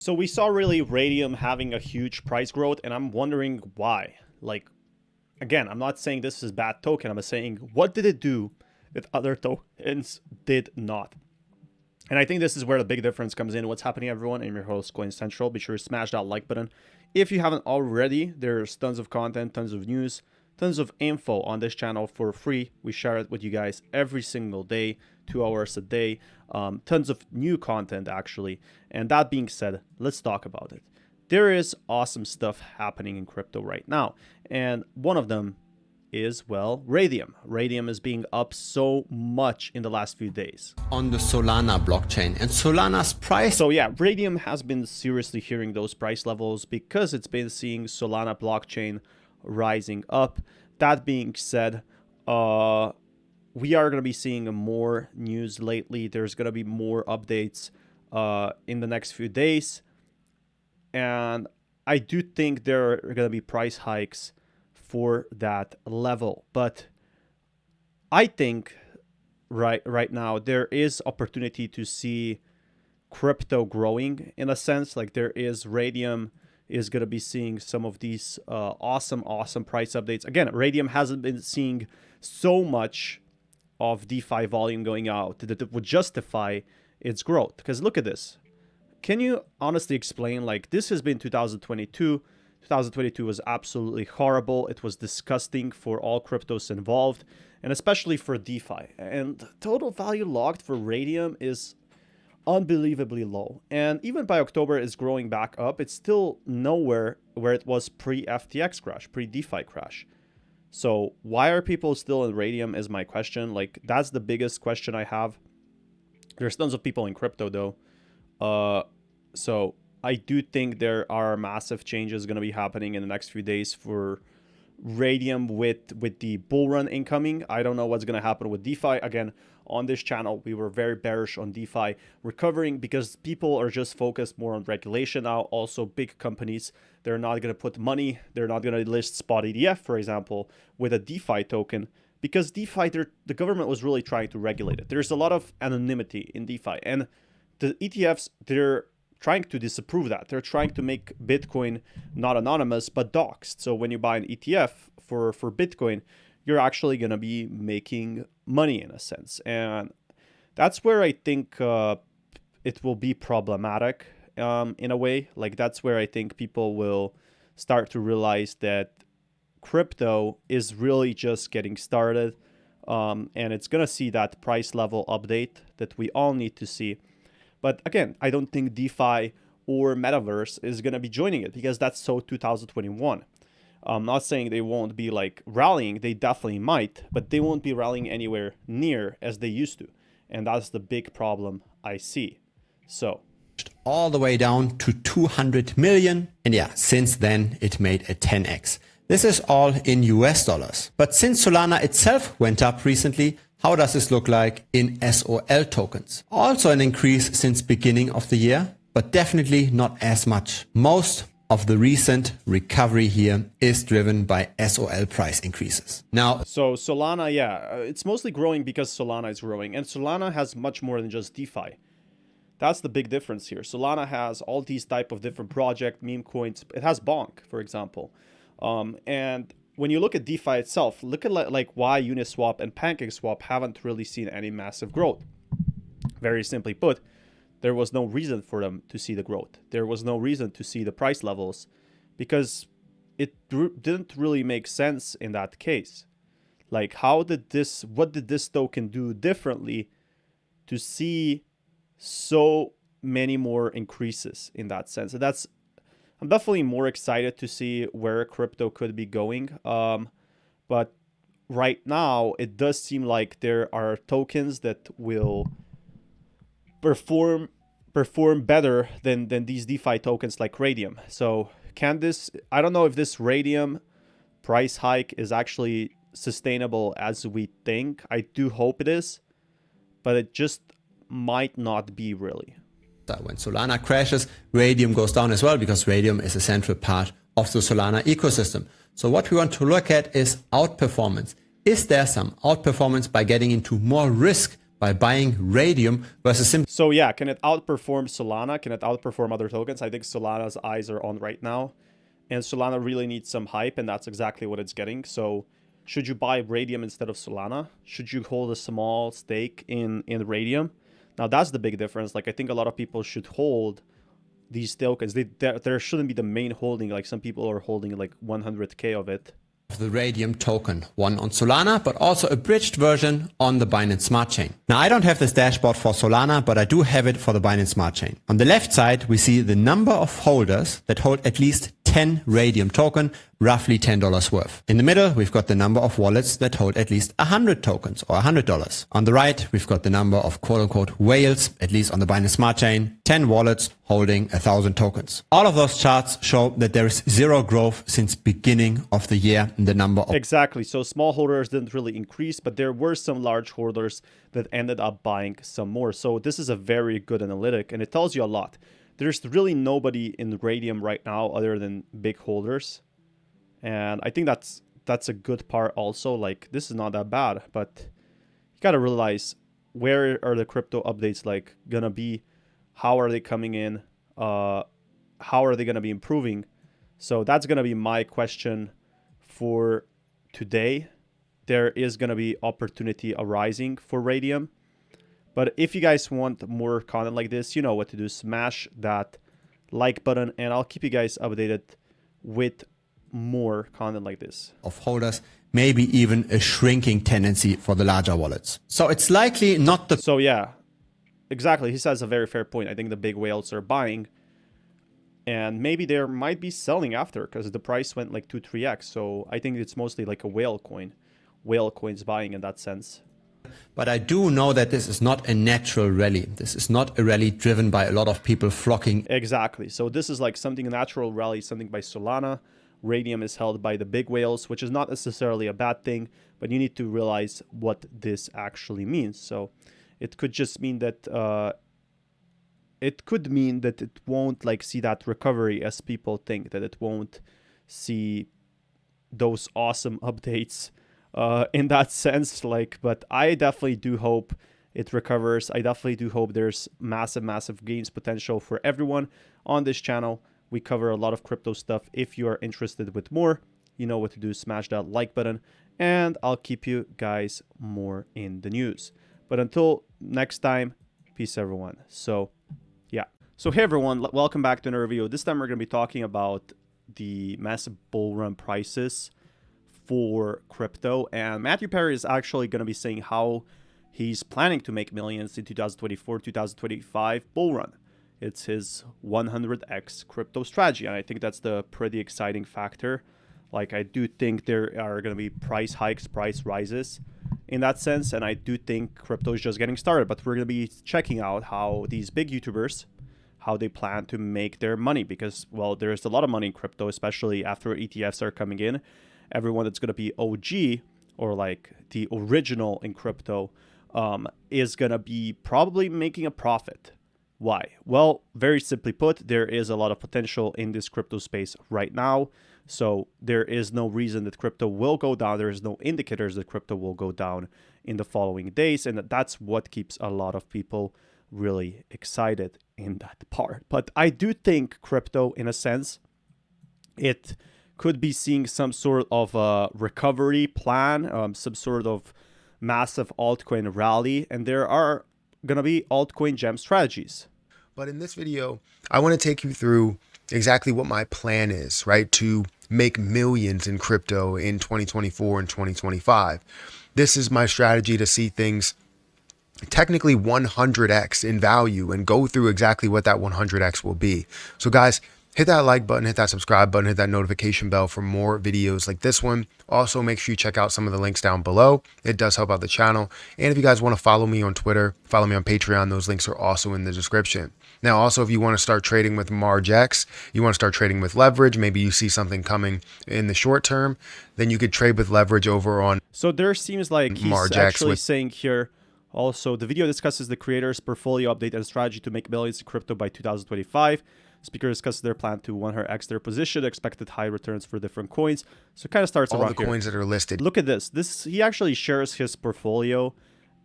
So we saw really Radium having a huge price growth, and I'm wondering why. Like, again, I'm not saying this is bad token. I'm saying what did it do that other tokens did not? And I think this is where the big difference comes in. What's happening, everyone? I'm your host, Coin Central. Be sure to smash that like button. If you haven't already, there's tons of content, tons of news, tons of info on this channel for free. We share it with you guys every single day, 2 hours a day. Tons of new content, actually. And that being said, let's talk about it. There is awesome stuff happening in crypto right now. And one of them is, well, Radium. Radium is being up so much in the last few days. On the Solana blockchain, and Solana's price. So yeah, Radium has been seriously hearing those price levels because it's been seeing Solana blockchain rising up. That being said, we are going to be seeing more news lately. There's going to be more updates in the next few days. And I do think there are going to be price hikes for that level. But I think right now there is opportunity to see crypto growing in a sense. Like there is Radium is going to be seeing some of these awesome price updates. Again, Radium hasn't been seeing so much of DeFi volume going out that it would justify its growth. Because look at this. Can you honestly explain, like, this has been 2022. 2022 was absolutely horrible. It was disgusting for all cryptos involved, and especially for DeFi. And total value locked for Radium is unbelievably low. And even by October, it's growing back up. It's still nowhere where it was pre-FTX crash, pre-DeFi crash. So why are people still in Radium is my question. Like, that's the biggest question I have. There's tons of people in crypto, though. So I do think there are massive changes going to be happening in the next few days for Radium with the bull run incoming. I don't know what's going to happen with DeFi. Again, on this channel, we were very bearish on DeFi recovering because people are just focused more on regulation now. Also, big companies, they're not going to put money. They're not going to list spot ETF, for example, with a DeFi token because DeFi, the government was really trying to regulate it. There's a lot of anonymity in DeFi, and the ETFs, they're trying to disapprove that. They're trying to make Bitcoin not anonymous, but doxed. So when you buy an ETF for Bitcoin, you're actually going to be making money in a sense. And that's where I think it will be problematic in a way. Like that's where I think people will start to realize that crypto is really just getting started. And it's going to see that price level update that we all need to see. But again, I don't think DeFi or Metaverse is going to be joining it because that's so 2021. I'm not saying they won't be like rallying. They definitely might, but they won't be rallying anywhere near as they used to. And that's the big problem I see. So all the way down to 200 million. And yeah, since then it made a 10x. This is all in US dollars. But since Solana itself went up recently, how does this look like in SOL tokens? Also an increase since beginning of the year, but definitely not as much. Most of the recent recovery here is driven by SOL price increases. Now, so Solana, yeah, it's mostly growing because Solana is growing, and Solana has much more than just DeFi. That's the big difference here. Solana has all these type of different project meme coins. It has Bonk, for example, and when you look at DeFi itself, look at like why Uniswap and PancakeSwap haven't really seen any massive growth. Very simply put, there was no reason for them to see the growth. There was no reason to see the price levels because it didn't really make sense in that case. Like what did this token do differently to see so many more increases in that sense? And I'm definitely more excited to see where crypto could be going. But right now, it does seem like there are tokens that will perform better than these DeFi tokens like Radium. So I don't know if this Radium price hike is actually sustainable as we think. I do hope it is, but it just might not be really. When Solana crashes, Radium goes down as well because Radium is a central part of the Solana ecosystem. So what we want to look at is outperformance. Is there some outperformance by getting into more risk by buying Radium versus simply So yeah, can it outperform Solana? Can it outperform other tokens? I think Solana's eyes are on right now. And Solana really needs some hype, and that's exactly what it's getting. So should you buy Radium instead of Solana? Should you hold a small stake in Radium? Now that's the big difference. Like, I think a lot of people should hold these tokens. There shouldn't be the main holding. Like, some people are holding like 100K of it. the Radium token, one on Solana, but also a bridged version on the Binance Smart Chain. Now, I don't have this dashboard for Solana, but I do have it for the Binance Smart Chain. On the left side, we see the number of holders that hold at least 10 Radium token, roughly $10 worth. In the middle, we've got the number of wallets that hold at least 100 tokens or $100. On the right, we've got the number of quote unquote whales, at least on the Binance Smart Chain, 10 wallets holding 1,000 tokens. All of those charts show that there is zero growth since beginning of the year in the number of... Exactly. So small holders didn't really increase, but there were some large holders that ended up buying some more. So this is a very good analytic, and it tells you a lot. There's really nobody in Radium right now other than big holders. And I think that's a good part also. Like, this is not that bad, but you got to realize, where are the crypto updates like gonna be? How are they coming in? How are they gonna be improving? So that's gonna be my question for today. There is gonna be opportunity arising for Radium. But if you guys want more content like this, you know what to do. Smash that like button, and I'll keep you guys updated with more content like this. Of holders, maybe even a shrinking tendency for the larger wallets. So it's likely not the... So yeah, exactly. He says a very fair point. I think the big whales are buying, and maybe there might be selling after, because the price went like 2-3x. So I think it's mostly like a whale coin. Whale coins buying in that sense. But I do know that this is not a natural rally. This is not a rally driven by a lot of people flocking. Exactly. So this is like something, a natural rally, something by Solana. Radium is held by the big whales, which is not necessarily a bad thing, but you need to realize what this actually means. So it could just mean that it won't like see that recovery as people think, that it won't see those awesome updates in that sense. Like, but I definitely do hope it recovers. I definitely do hope there's massive gains potential for everyone on this channel. We cover a lot of crypto stuff. If you are interested with more, you know what to do. Smash that like button, and I'll keep you guys more in the news. But until next time, peace everyone. So yeah. So hey everyone, welcome back to another video. This time we're going to be talking about the massive bull run prices for crypto, and Matthew Perry is actually going to be saying how he's planning to make millions in 2024-2025 bull run. It's his 100x crypto strategy, and I think that's the pretty exciting factor. Like, I do think there are going to be price hikes, price rises in that sense, and I do think crypto is just getting started. But we're going to be checking out how these big YouTubers, how they plan to make their money, because, well, there's a lot of money in crypto, especially after ETFs are coming in. Everyone that's going to be OG, or like the original in crypto, is going to be probably making a profit. Why? Well, very simply put, there is a lot of potential in this crypto space right now. So there is no reason that crypto will go down. There is no indicators that crypto will go down in the following days. And that's what keeps a lot of people really excited in that part. But I do think crypto, in a sense, it could be seeing some sort of a recovery plan, some sort of massive altcoin rally. And there are going to be altcoin gem strategies. But in this video, I want to take you through exactly what my plan is, right, to make millions in crypto in 2024 and 2025. This is my strategy to see things technically 100x in value and go through exactly what that 100x will be. So guys, hit that like button, hit that subscribe button, hit that notification bell for more videos like this one. Also, make sure you check out some of the links down below. It does help out the channel. And if you guys want to follow me on Twitter, follow me on Patreon, those links are also in the description. Now, also, if you want to start trading with MargX, you want to start trading with leverage, maybe you see something coming in the short term, then you could trade with leverage over on So there seems like he's MargX actually saying here, also, the video discusses the creator's portfolio update and strategy to make millions in crypto by 2025. Speaker discusses their plan to 100x their position, expected high returns for different coins. So it kind of starts all around the coins that are listed. Look at this. He actually shares his portfolio,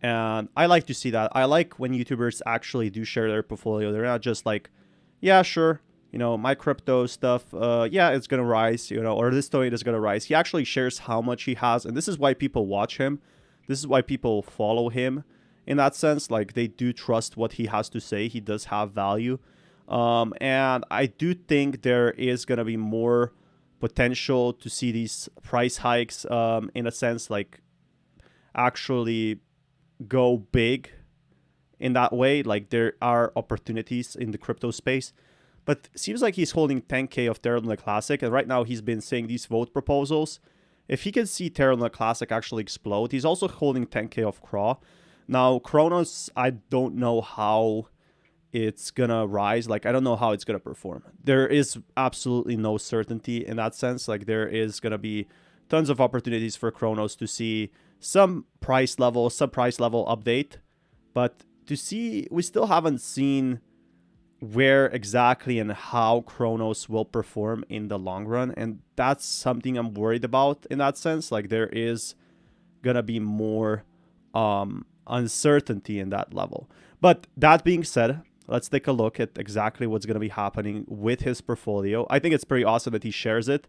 And I like to see that. I like when YouTubers actually do share their portfolio. They're not just like, yeah, sure, my crypto stuff, yeah, it's going to rise, or this token is going to rise. He actually shares how much he has. And this is why people watch him. This is why people follow him in that sense. Like, they do trust what he has to say. He does have value. And I do think there is going to be more potential to see these price hikes, in a sense, like actually go big in that way. Like, there are opportunities in the crypto space, but it seems like he's holding 10K of Terra Luna Classic. And right now he's been saying these vote proposals. If he can see Terra Luna Classic actually explode, he's also holding 10K of CRAW. Now, Chronos, I don't know how it's gonna rise. Like, I don't know how it's gonna perform. There is absolutely no certainty in that sense. Like, there is gonna be tons of opportunities for Chronos to see some price level, sub-price level update. But to see, we still haven't seen where exactly and how Chronos will perform in the long run. And that's something I'm worried about in that sense. Like, there is gonna be more uncertainty in that level. But that being said, let's take a look at exactly what's going to be happening with his portfolio. I think it's pretty awesome that he shares it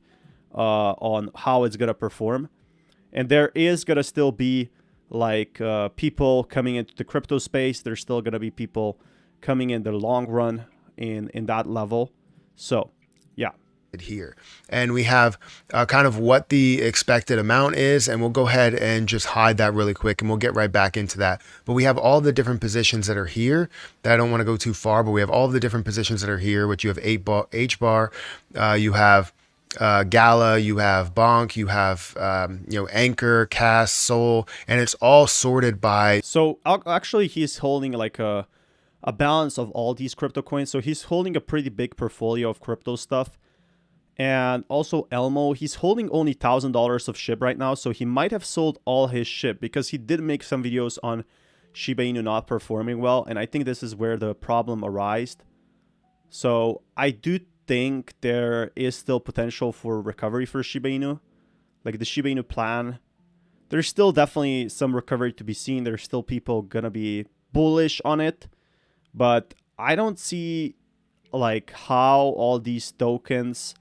on how it's going to perform. And there is going to still be like people coming into the crypto space. There's still going to be people coming in the long run in that level. So, yeah. Here, and we have kind of what the expected amount is, and we'll go ahead and just hide that really quick, and we'll get right back into that. But we have all the different positions that are here that I don't want to go too far, but we have all the different positions that are here, which you have H bar, you have Gala, you have Bonk, you have Anchor, Cass, Soul, and it's all sorted by. So actually he's holding like a balance of all these crypto coins. So he's holding a pretty big portfolio of crypto stuff. And also Elmo, he's holding only $1,000 of SHIB right now, so he might have sold all his SHIB because he did make some videos on Shiba Inu not performing well, and I think this is where the problem arose. So I do think there is still potential for recovery for Shiba Inu. Like, the Shiba Inu plan, there's still definitely some recovery to be seen. There's still people gonna be bullish on it, but I don't see like how all these tokens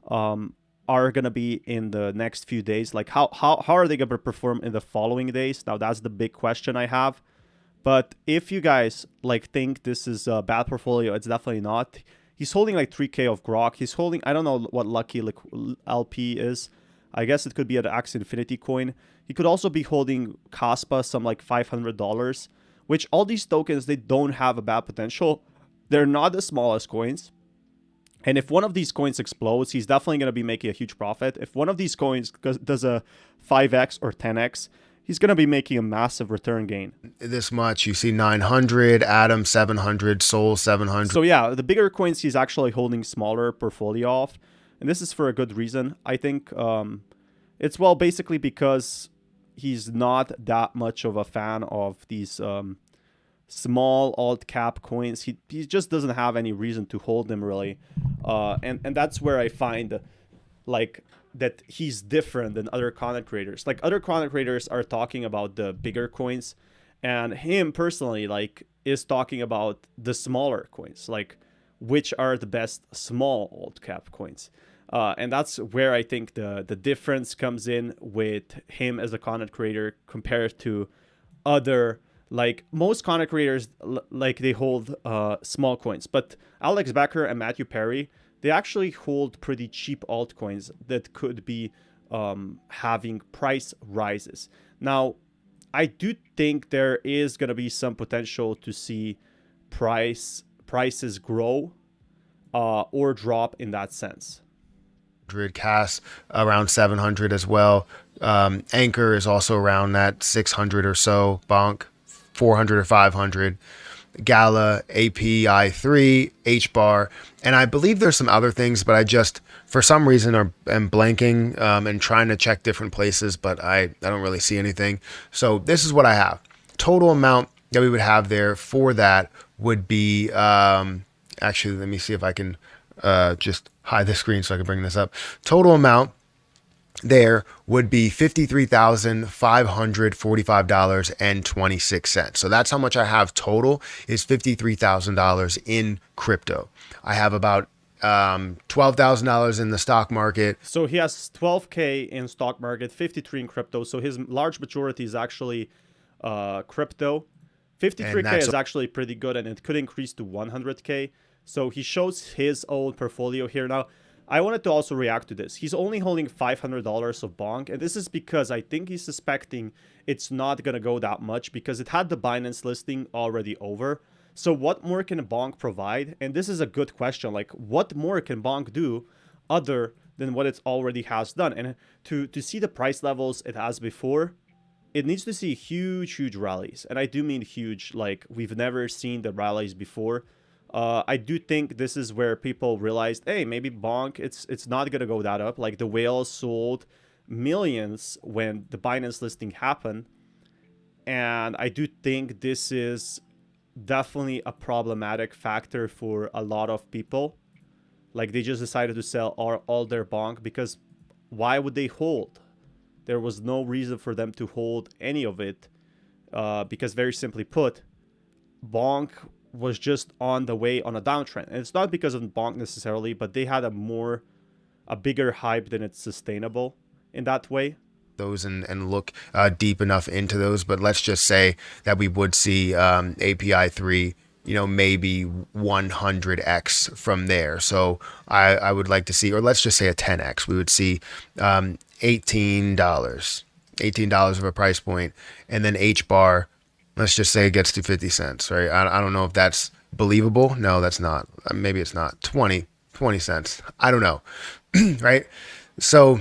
are going to be in the next few days. Like, how are they going to perform in the following days? Now, that's the big question I have. But if you guys like think this is a bad portfolio, it's definitely not. He's holding like 3K of Grok. He's holding, I don't know what Lucky LP is. I guess it could be an Axie Infinity coin. He could also be holding Caspa, some like $500, which all these tokens, they don't have a bad potential. They're not the smallest coins. And if one of these coins explodes, he's definitely going to be making a huge profit. If one of these coins does a 5x or 10x, he's going to be making a massive return gain. This much, you see 900, Atom 700, Soul 700. So yeah, the bigger coins he's actually holding smaller portfolio of. And this is for a good reason. I think it's, well, basically because he's not that much of a fan of these small alt cap coins. He just doesn't have any reason to hold them, really. And that's where I find like that he's different than other content creators. Like, other content creators are talking about the bigger coins, and him personally like is talking about the smaller coins, like which are the best small alt cap coins. And that's where I think the difference comes in with him as a content creator compared to other, like, most content creators, like, they hold small coins. But Alex Becker and Matthew Perry, they actually hold pretty cheap altcoins that could be having price rises. Now, I do think there is going to be some potential to see prices grow or drop in that sense. Cass around 700 as well. Anchor is also around that 600 or so. Bonk 400 or 500. Gala, API3, HBAR, and I believe there's some other things, but I just, for some reason, am blanking and trying to check different places, but I don't really see anything. So this is what I have. Total amount that we would have there for that would be, actually, let me see if I can just hide the screen so I can bring this up. Total amount there would be $53,545.26. So that's how much I have total, is $53,000 in crypto. I have about $12,000 in the stock market. So he has 12K in stock market, 53 in crypto. So his large majority is actually crypto. 53K is actually pretty good, and it could increase to 100K. So he shows his own portfolio here. Now, I wanted to also react to this. He's only holding $500 of Bonk, and this is because I think he's suspecting it's not going to go that much because it had the Binance listing already over. So what more can Bonk provide? And this is a good question. Like, what more can Bonk do other than what it already has done? And to see the price levels it has before, it needs to see huge rallies. And I do mean huge, like we've never seen the rallies before. I do think this is where people realized, hey, maybe Bonk, it's not going to go that up. Like the whales sold millions when the Binance listing happened. And I do think this is definitely a problematic factor for a lot of people. Like they just decided to sell all their Bonk because why would they hold? There was no reason for them to hold any of it because very simply put, Bonk was just on the way on a downtrend. And it's not because of Bonk necessarily, but they had a bigger hype than it's sustainable in that way. Those and look deep enough into those, but let's just say that we would see API 3, maybe 100x from there. So I would like to see, or let's just say a 10x, we would see $18 of a price point, and then H bar, let's just say it gets to 50 cents, right? I don't know if that's believable. No, that's not. Maybe it's not. 20 cents. I don't know. Right? So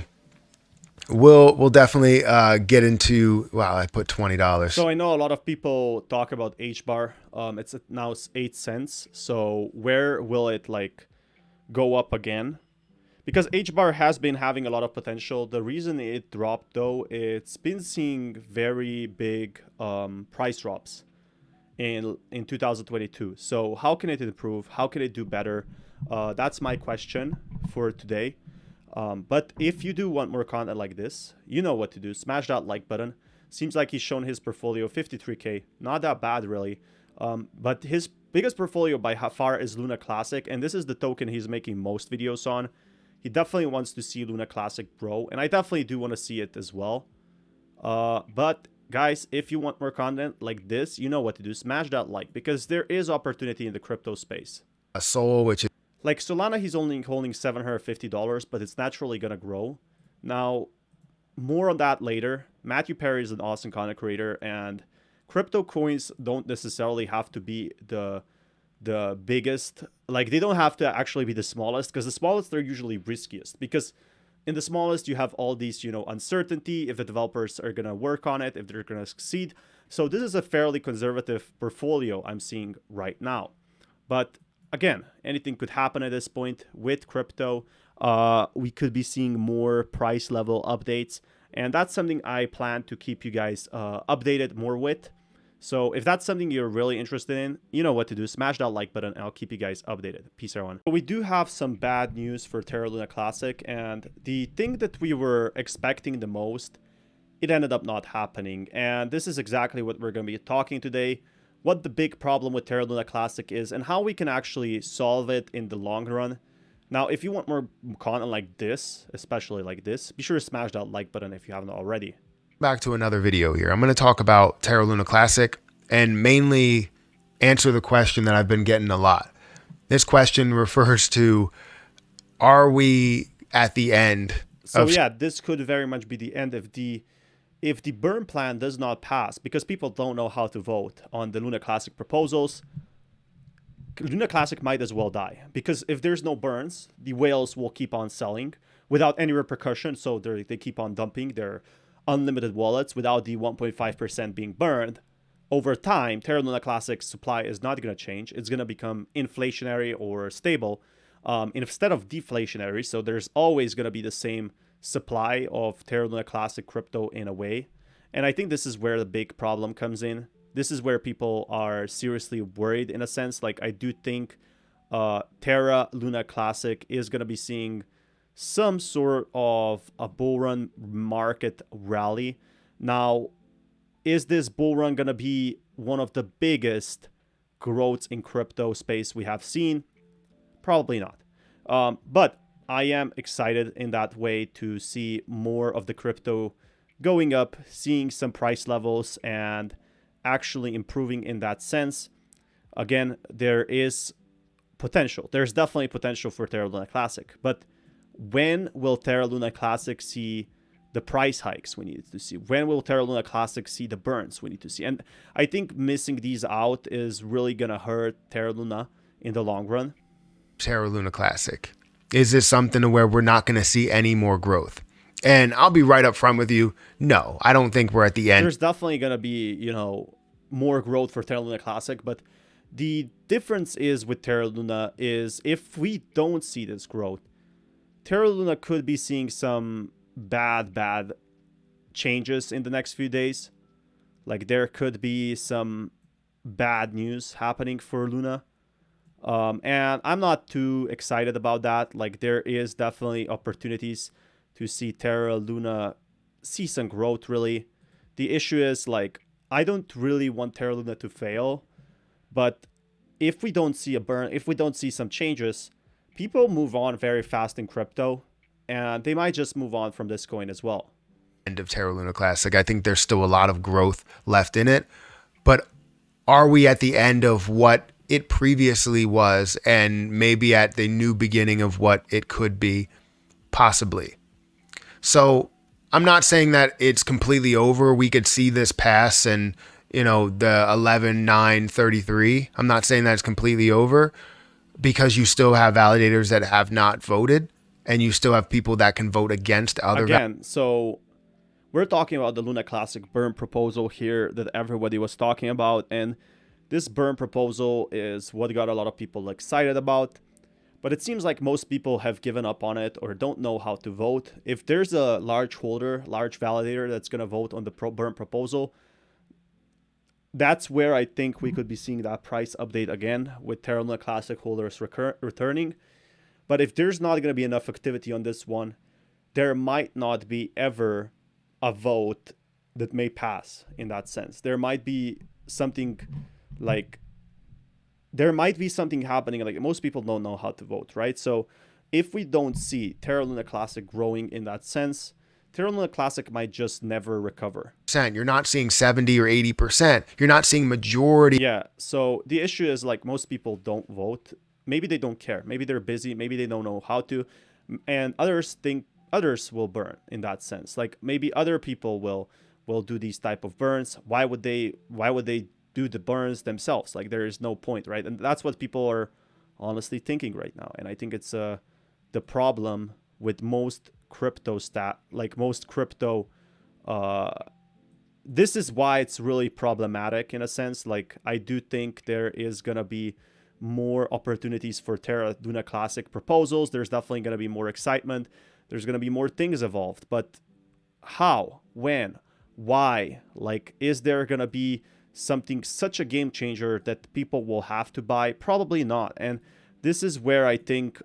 we'll definitely get into, wow, I put $20. So I know a lot of people talk about H bar. It's now 8 cents. So where will it like go up again? Because H bar has been having a lot of potential. The reason it dropped though, it's been seeing very big price drops in 2022. So how can it improve? How can it do better? That's my question for today. But if you do want more content like this, you know what to do. Smash that like button. Seems like he's shown his portfolio 53K. Not that bad really. But his biggest portfolio by far is Luna Classic. And this is the token he's making most videos on. He definitely wants to see Luna Classic grow, and I definitely do want to see it as well. But guys, if you want more content like this, you know what to do. Smash that like, because there is opportunity in the crypto space. A Sol, which is like Solana, he's only holding $750, but it's naturally going to grow. Now, more on that later. Matthew Perry is an awesome content creator, and crypto coins don't necessarily have to be the biggest. Like they don't have to actually be the smallest, because the smallest they're usually riskiest, because in the smallest you have all these uncertainty if the developers are going to work on it, if they're going to succeed. So this is a fairly conservative portfolio I'm seeing right now. But again, anything could happen at this point with crypto. We could be seeing more price level updates, and that's something I plan to keep you guys updated more with. So if that's something you're really interested in, you know what to do. Smash that like button, and I'll keep you guys updated. Peace, everyone. We do have some bad news for Terra Luna Classic, and the thing that we were expecting the most, it ended up not happening. And this is exactly what we're going to be talking today. What the big problem with Terra Luna Classic is, and how we can actually solve it in the long run. Now, if you want more content like this, especially like this, be sure to smash that like button if you haven't already. Back to another video here. I'm going to talk about Terra Luna Classic and mainly answer the question that I've been getting a lot. This question refers to, are we at the end? So yeah, this could very much be the end if the burn plan does not pass, because people don't know how to vote on the Luna Classic proposals. Luna Classic might as well die, because if there's no burns, the whales will keep on selling without any repercussion. So they keep on dumping their unlimited wallets without the 1.5% being burned. Over time, Terra Luna Classic's supply is not going to change. It's going to become inflationary or stable instead of deflationary. So there's always going to be the same supply of Terra Luna Classic crypto in a way. And I think this is where the big problem comes in. This is where people are seriously worried in a sense. Like I do think Terra Luna Classic is going to be seeing some sort of a bull run market rally. Now, is this bull run going to be one of the biggest growths in crypto space we have seen? Probably not. But I am excited in that way to see more of the crypto going up, seeing some price levels and actually improving in that sense. Again, there is potential. There's definitely potential for Terra Luna Classic. But when will Terra Luna Classic see the price hikes we need to see? When will Terra Luna Classic see the burns we need to see? And I think missing these out is really going to hurt Terra Luna in the long run. Terra Luna Classic. Is this something where we're not going to see any more growth? And I'll be right up front with you. No, I don't think we're at the end. There's definitely going to be, more growth for Terra Luna Classic, but the difference is with Terra Luna is if we don't see this growth, Terra Luna could be seeing some bad changes in the next few days. Like there could be some bad news happening for Luna. And I'm not too excited about that. Like there is definitely opportunities to see Terra Luna see some growth really. The issue is like, I don't really want Terra Luna to fail, but if we don't see a burn, if we don't see some changes, people move on very fast in crypto and they might just move on from this coin as well. End of Terra Luna Classic. I think there's still a lot of growth left in it, but are we at the end of what it previously was and maybe at the new beginning of what it could be? Possibly. So I'm not saying that it's completely over. We could see this pass and, the 11.933. I'm not saying that it's completely over because you still have validators that have not voted and you still have people that can vote against other. Again, so we're talking about the Luna Classic burn proposal here that everybody was talking about. And this burn proposal is what got a lot of people excited about. But it seems like most people have given up on it or don't know how to vote. If there's a large holder, large validator that's going to vote on the burn proposal, that's where I think we could be seeing that price update again with Terra Luna Classic holders returning. But if there's not going to be enough activity on this one, there might not be ever a vote that may pass in that sense. There might be something happening, like most people don't know how to vote, right? So if we don't see Terra Luna Classic growing in that sense, Terra Luna Classic might just never recover. You're not seeing 70 or 80%. You're not seeing majority. Yeah, so the issue is like most people don't vote. Maybe they don't care. Maybe they're busy. Maybe they don't know how to. And others think others will burn in that sense. Like maybe other people will do these type of burns. Why would they do the burns themselves? Like there is no point, right? And that's what people are honestly thinking right now. And I think it's the problem with most crypto this is why it's really problematic in a sense. Like I do think there is gonna be more opportunities for Terra Luna Classic proposals. There's definitely gonna be more excitement. There's gonna be more things evolved, but how, when, why? Like, is there gonna be something such a game changer that people will have to buy? Probably not. And this is where I think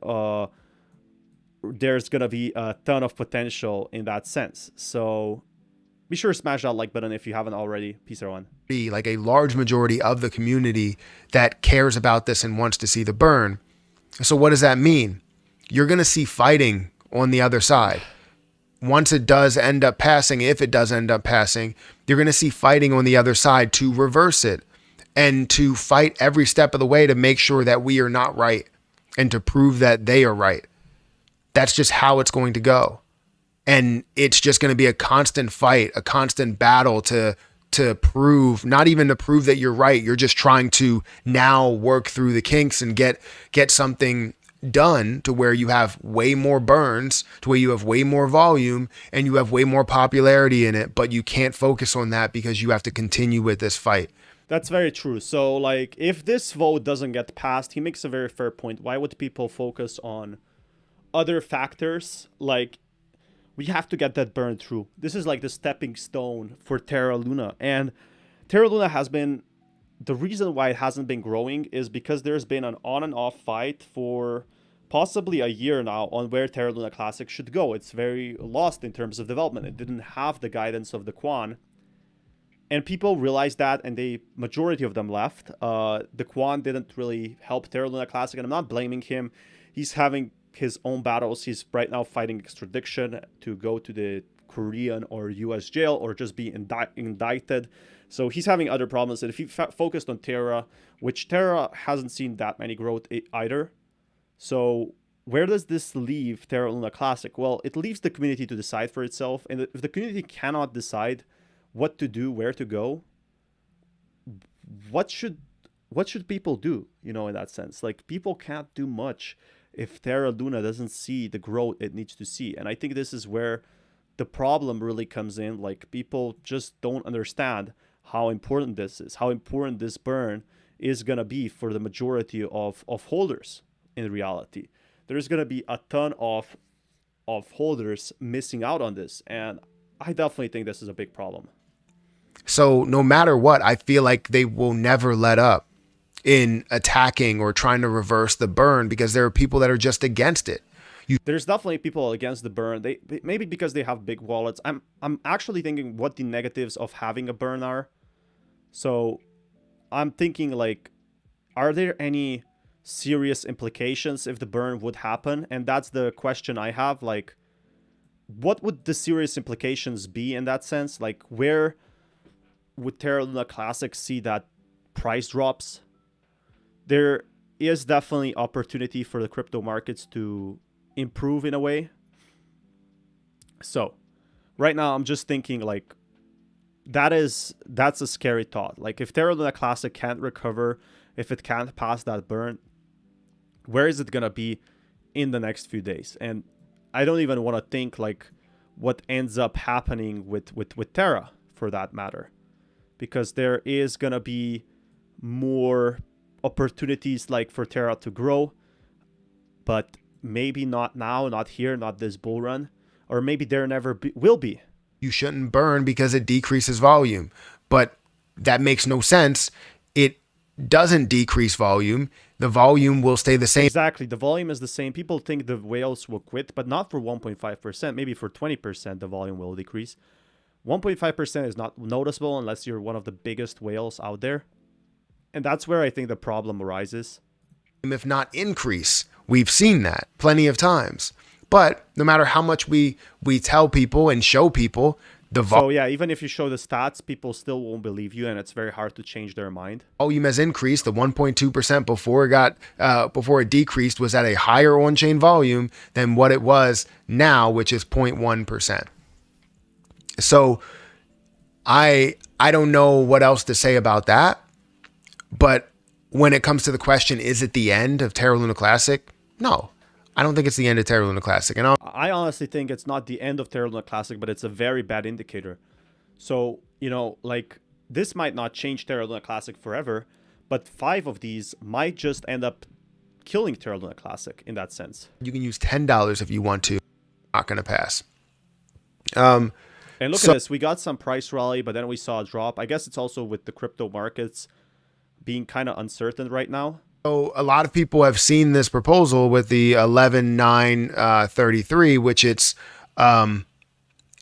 there's gonna be a ton of potential in that sense. So be sure to smash that like button if you haven't already. Peace, everyone. Be like a large majority of the community that cares about this and wants to see the burn. So what does that mean? You're gonna see fighting on the other side. Once it does end up passing, if it does end up passing, you're going to see fighting on the other side to reverse it and to fight every step of the way to make sure that we are not right and to prove that they are right. That's just how it's going to go. And it's just going to be a constant fight, a constant battle to prove, not even to prove that you're right. You're just trying to now work through the kinks and get something done to where you have way more burns, to where you have way more volume and you have way more popularity in it, but you can't focus on that because you have to continue with this fight. That's very true. So like if this vote doesn't get passed, he makes a very fair point. Why would people focus on other factors? Like we have to get that burn through. This is like the stepping stone for Terra Luna. And Terra Luna has been, the reason why it hasn't been growing is because there's been an on and off fight for possibly a year now on where Terra Luna Classic should go. It's very lost in terms of development. It didn't have the guidance of the Quan. And people realized that, and the majority of them left. The Quan didn't really help Terra Luna Classic, and I'm not blaming him. He's having his own battles. He's right now fighting extradition to go to the Korean or US jail or just be indicted. So he's having other problems. And if he focused on Terra, which Terra hasn't seen that many growth either. So where does this leave Terra Luna Classic? Well, it leaves the community to decide for itself. And if the community cannot decide what to do, where to go, what should people do, in that sense? Like, people can't do much if Terra Luna doesn't see the growth it needs to see. And I think this is where the problem really comes in. Like, people just don't understand how important this is, how important this burn is going to be for the majority of holders. In reality, there's going to be a ton of holders missing out on this, and I definitely think this is a big problem. So no matter what, I feel like they will never let up in attacking or trying to reverse the burn, because there are people that are just against it. There's definitely people against the burn. They maybe because they have big wallets. I'm actually thinking what the negatives of having a burn are. So I'm thinking, like, are there any serious implications if the burn would happen? And that's the question I have. Like, what would the serious implications be in that sense? Like, where would Terra Luna Classic see that price drops? There is definitely opportunity for the crypto markets to improve in a way. So right now I'm just thinking, like, that's a scary thought. Like, if Terra Luna Classic can't recover, if it can't pass that burn, where is it gonna be in the next few days? And I don't even want to think, like, what ends up happening with Terra, for that matter, because there is gonna be more opportunities, like, for Terra to grow, but maybe not now, not here, not this bull run, or maybe there never will be. You shouldn't burn because it decreases volume, but that makes no sense. It doesn't decrease volume. The volume will stay the same. Exactly. The volume is the same. People think the whales will quit, but not for 1.5%. Maybe for 20%, the volume will decrease. 1.5% is not noticeable unless you're one of the biggest whales out there. And that's where I think the problem arises. If not increase. We've seen that plenty of times. But no matter how much we tell people and show people, so yeah, even if you show the stats, people still won't believe you, and it's very hard to change their mind. Volume has increased. The 1.2% before it decreased was at a higher on-chain volume than what it was now, which is 0.1%. So I don't know what else to say about that. But when it comes to the question, is it the end of Terra Luna Classic? No, I don't think it's the end of Terra Luna Classic. And I honestly think it's not the end of Terra Luna Classic, but it's a very bad indicator. So, like, this might not change Terra Luna Classic forever, but 5 of these might just end up killing Terra Luna Classic in that sense. You can use $10 if you want to. Not going to pass. And look at this. We got some price rally, but then we saw a drop. I guess it's also with the crypto markets being kind of uncertain right now. So a lot of people have seen this proposal with the 11.933, which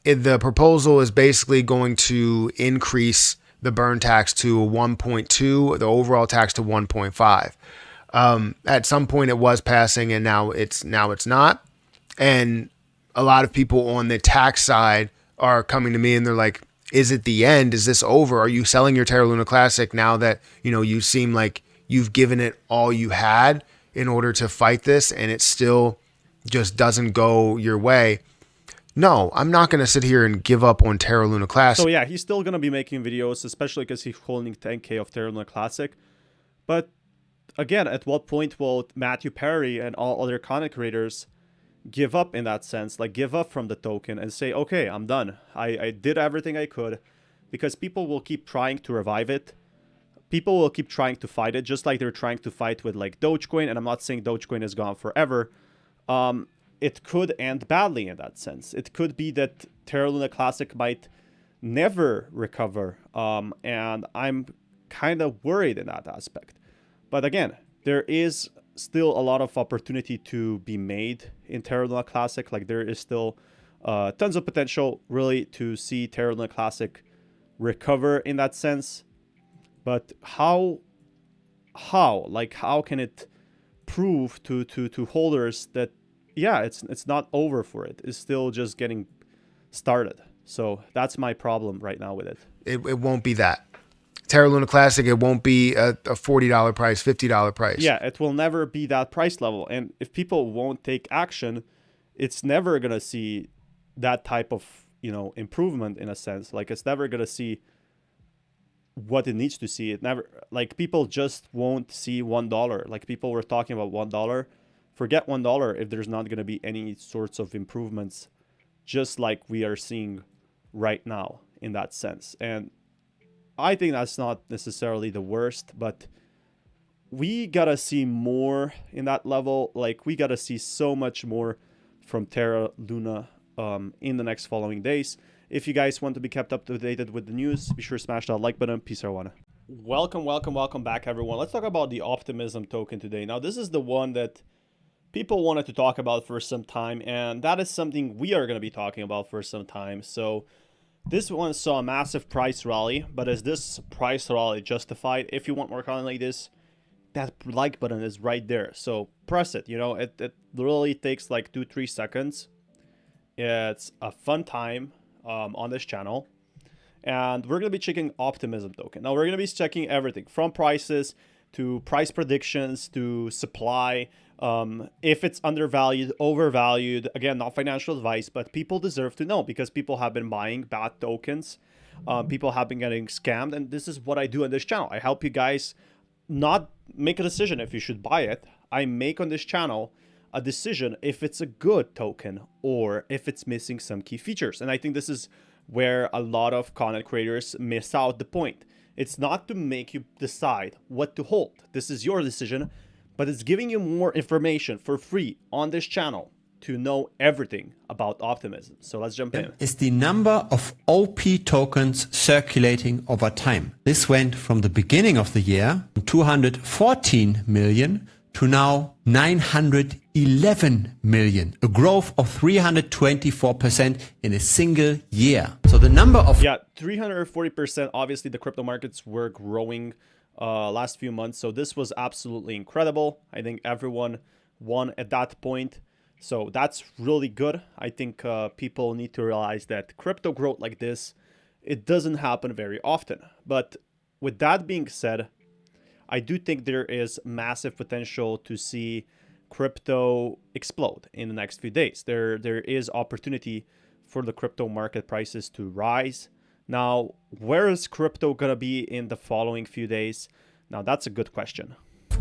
the proposal is basically going to increase the burn tax to 1.2, the overall tax to 1.5. At some point it was passing, and now it's not. And a lot of people on the tax side are coming to me and they're like, is it the end? Is this over? Are you selling your Terra Luna Classic now that, you seem like you've given it all you had in order to fight this, and it still just doesn't go your way? No, I'm not going to sit here and give up on Terra Luna Classic. So yeah, he's still going to be making videos, especially because he's holding 10K of Terra Luna Classic. But again, at what point will Matthew Perry and all other content creators give up in that sense? Like, give up from the token and say, okay, I'm done. I did everything I could, because people will keep trying to revive it. People will keep trying to fight it, just like they're trying to fight with, like, Dogecoin. And I'm not saying Dogecoin is gone forever. It could end badly in that sense. It could be that Terra Luna Classic might never recover. And I'm kind of worried in that aspect. But again, there is still a lot of opportunity to be made in Terra Luna Classic. Like there is still tons of potential really to see Terra Luna Classic recover in that sense. But how can it prove to holders that yeah, it's not over for it. It's still just getting started. So that's my problem right now with it. It won't be that. Terra Luna Classic, it won't be a $40 price, $50 price. Yeah, it will never be that price level. And if people won't take action, it's never going to see that type of, improvement in a sense. Like it's never going to see what it needs to see. It never, like people just won't see $1. Like people were talking about $1. Forget $1 if there's not going to be any sorts of improvements, just like we are seeing right now in that sense. And I think that's not necessarily the worst, but we gotta see more in that level. Like we gotta see so much more from Terra Luna in the next following days. If you guys want to be kept up to date with the news, be sure to smash that like button. Peace, everyone. Welcome back, everyone. Let's talk about the Optimism token today. Now, this is the one that people wanted to talk about for some time, and that is something we are going to be talking about for some time. So this one saw a massive price rally, but is this price rally justified? If you want more content like this, that like button is right there. So press it. It really takes like 2-3 seconds. It's a fun time on this channel. And we're going to be checking Optimism token. Now, we're going to be checking everything from prices to price predictions to supply. If it's undervalued, overvalued, again, not financial advice, but people deserve to know because people have been buying bad tokens. People have been getting scammed. And this is what I do on this channel. I help you guys not make a decision if you should buy it. I make on this channel a decision if it's a good token or if it's missing some key features. And I think this is where a lot of content creators miss out the point. It's not to make you decide what to hold. This is your decision, but it's giving you more information for free on this channel to know everything about Optimism. So let's jump in. Is the number of OP tokens circulating over time. This went from the beginning of the year, 214 million, to now 911 million, a growth of 324% in a single year. So the number of 340%. Obviously, the crypto markets were growing last few months, so this was absolutely incredible. I think everyone won at that point, so that's really good. I think people need to realize that crypto growth like this, it doesn't happen very often. But with that being said, I do think there is massive potential to see crypto explode in the next few days. There is opportunity for the crypto market prices to rise. Now, where is crypto going to be in the following few days? Now, that's a good question.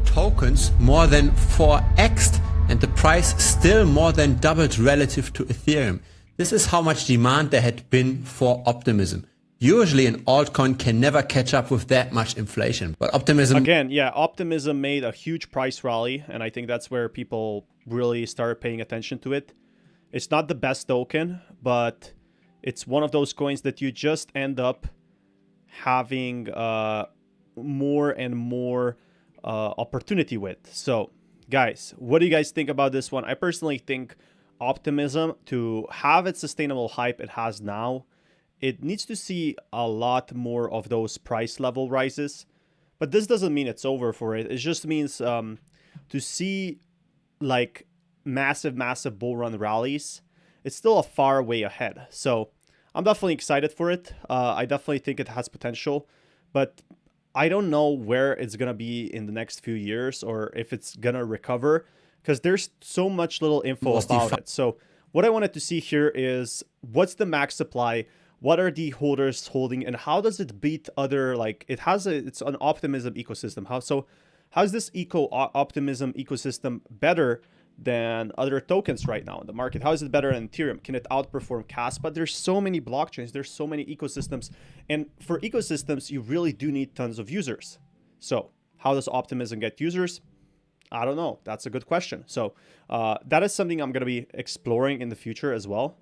Tokens more than 4x'd and the price still more than doubled relative to Ethereum. This is how much demand there had been for Optimism. Usually an altcoin can never catch up with that much inflation. But Optimism... Again, yeah, Optimism made a huge price rally, and I think that's where people really started paying attention to it. It's not the best token, but it's one of those coins that you just end up having more and more opportunity with. So, guys, what do you guys think about this one? I personally think Optimism, to have its sustainable hype it has now, it needs to see a lot more of those price level rises. But this doesn't mean it's over for it. It just means to see like massive bull run rallies. It's still a far way ahead. So I'm definitely excited for it. I definitely think it has potential. But I don't know where it's going to be in the next few years or if it's going to recover because there's so much little info about it. So what I wanted to see here is what's the max supply? What are the holders holding and how does it beat other, like it's an Optimism ecosystem. How's this Optimism ecosystem better than other tokens right now in the market? How is it better than Ethereum? Can it outperform CAS? But there's so many blockchains, there's so many ecosystems. And for ecosystems, you really do need tons of users. So how does Optimism get users? I don't know. That's a good question. So that is something I'm going to be exploring in the future as well.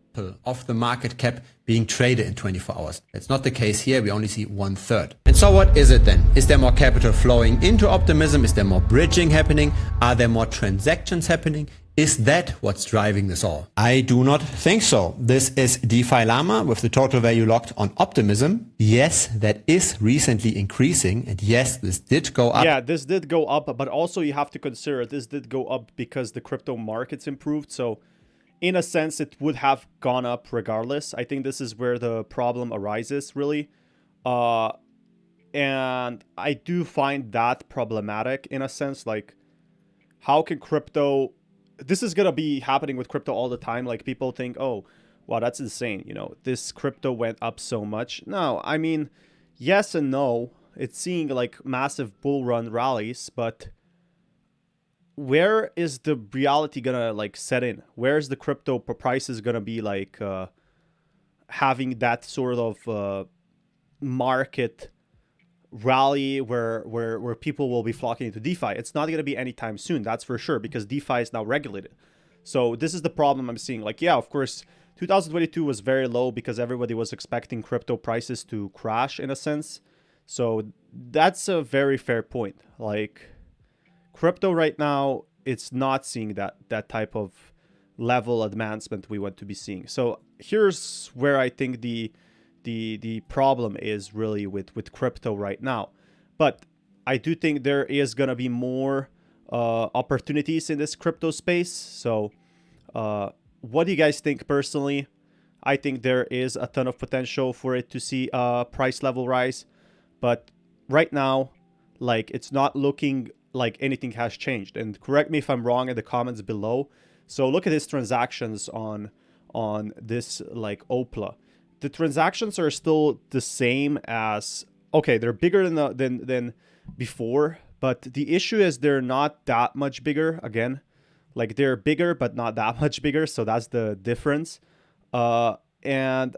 Of the market cap being traded in 24 hours. That's not the case here. We only see 1/3. And so what is it then? Is there more capital flowing into optimism? Is there more bridging happening? Are there more transactions happening? Is that what's driving this all? I do not think so. This is DeFi Llama with the total value locked on optimism. Yes, that is recently increasing. And yes, this did go up. Yeah, this did go up, but also you have to consider this did go up because the crypto markets improved. So in a sense, it would have gone up regardless. I think this is where the problem arises, really. And I do find that problematic in a sense. Like, how can crypto... This is going to be happening with crypto all the time. Like, people think, oh, wow, that's insane. You know, this crypto went up so much. No, I mean, yes and no. It's seeing, like, massive bull run rallies, but where is the reality gonna like set in? Where is the crypto prices gonna be like having that sort of market rally where people will be flocking into DeFi? It's not gonna be anytime soon, that's for sure, because DeFi is now regulated. So this is the problem I'm seeing. Like, yeah, of course, 2022 was very low because everybody was expecting crypto prices to crash in a sense. So that's a very fair point. Like, crypto right now, it's not seeing that type of level advancement we want to be seeing. So here's where I think the problem is really with crypto right now. But I do think there is gonna be more opportunities in this crypto space. So what do you guys think personally? I think there is a ton of potential for it to see a price level rise, but right now, like, it's not looking like anything has changed. And correct me if I'm wrong in the comments below. So look at his transactions on this like OPLA. The transactions are still the same as, okay, they're bigger than before, but the issue is they're not that much bigger. Again, like, they're bigger but not that much bigger, so that's the difference. And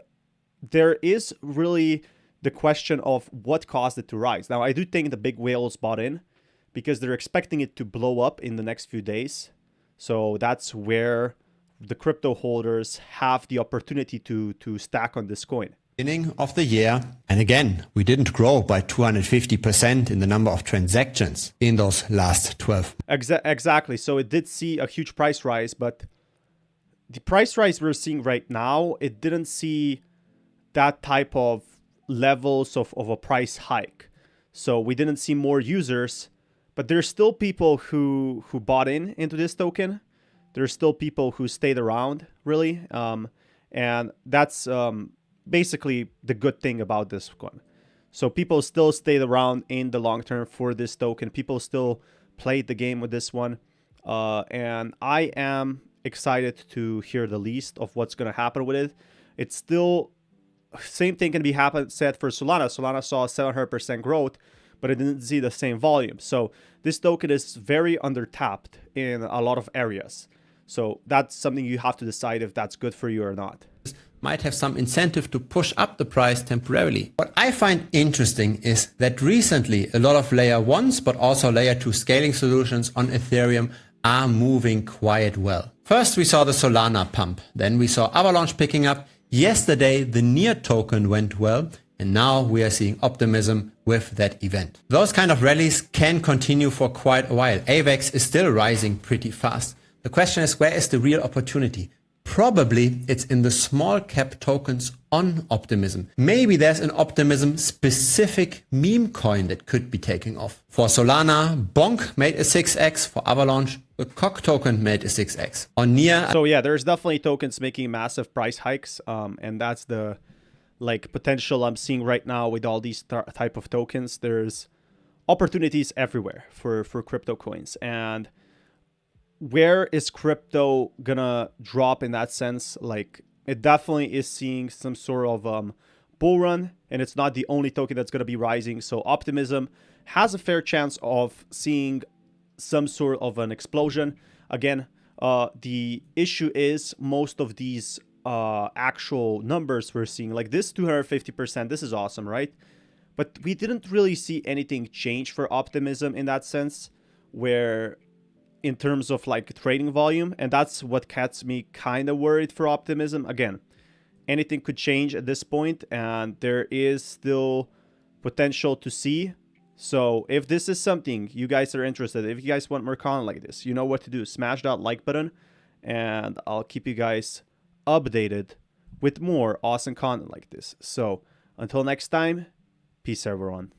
there is really the question of what caused it to rise. Now, I do think the big whales bought in because they're expecting it to blow up in the next few days. So that's where the crypto holders have the opportunity to stack on this coin. Beginning of the year, and again, we didn't grow by 250% in the number of transactions in those last 12. Exactly. So it did see a huge price rise, but the price rise we're seeing right now, it didn't see that type of levels of a price hike. So we didn't see more users. But there's still people who bought into this token. There's still people who stayed around, really. And that's basically the good thing about this one. So people still stayed around in the long term for this token. People still played the game with this one. And I am excited to hear the least of what's going to happen with it. It's still... Same thing can be said for Solana. Solana saw 700% growth, but it didn't see the same volume. So this token is very undertapped in a lot of areas. So that's something you have to decide if that's good for you or not. Might have some incentive to push up the price temporarily. What I find interesting is that recently a lot of layer 1s, but also layer 2 scaling solutions on Ethereum are moving quite well. First, we saw the Solana pump. Then we saw Avalanche picking up. Yesterday, the Near token went well. And now we are seeing optimism with that event. Those kind of rallies can continue for quite a while. AVAX is still rising pretty fast. The question is, where is the real opportunity? Probably it's in the small cap tokens on optimism. Maybe there's an optimism specific meme coin that could be taking off. For Solana, Bonk made a 6x. For Avalanche, the Coq token made a 6x. On Near... So yeah, there's definitely tokens making massive price hikes. And that's the like potential I'm seeing right now with all these type of tokens. There's opportunities everywhere for crypto coins. And where is crypto gonna drop in that sense? Like, it definitely is seeing some sort of bull run, and it's not the only token that's gonna be rising. So optimism has a fair chance of seeing some sort of an explosion. Again, the issue is most of these actual numbers we're seeing, like this 250%, this is awesome, right? But we didn't really see anything change for optimism in that sense, where in terms of like trading volume, and that's what gets me kind of worried for optimism. Again, anything could change at this point, and there is still potential to see. So if this is something you guys are interested in, if you guys want more content like this, you know what to do. Smash that like button, and I'll keep you guys updated with more awesome content like this. So until next time, peace everyone.